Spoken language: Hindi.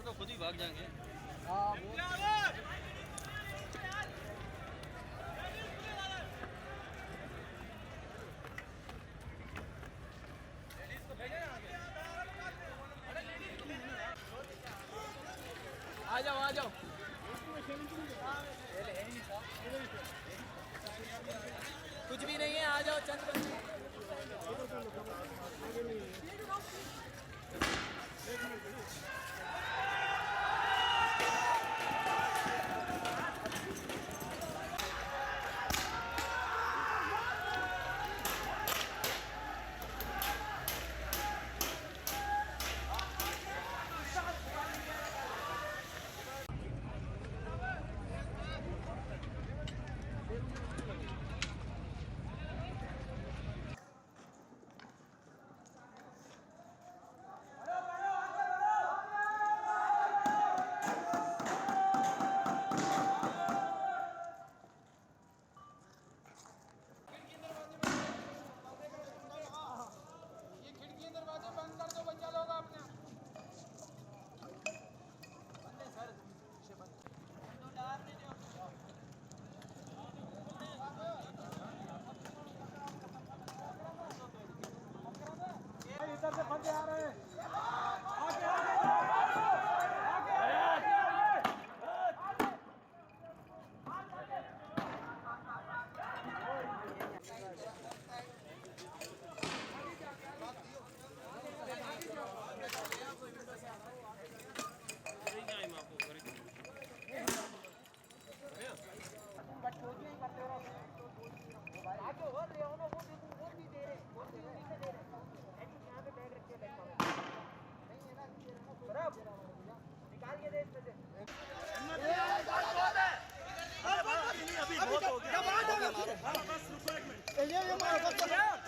तो खुद ही भाग जाएंगे। हाँ आ जाओ आ जाओ। कुछ भी नहीं है, आ जाओ चंद बंदे। इधर से बंदे आ रहे हैं। आगे आगे निकाल के दे इसमें से। अभी बहुत हो गया। बस रुको एक मिनट। ये मारो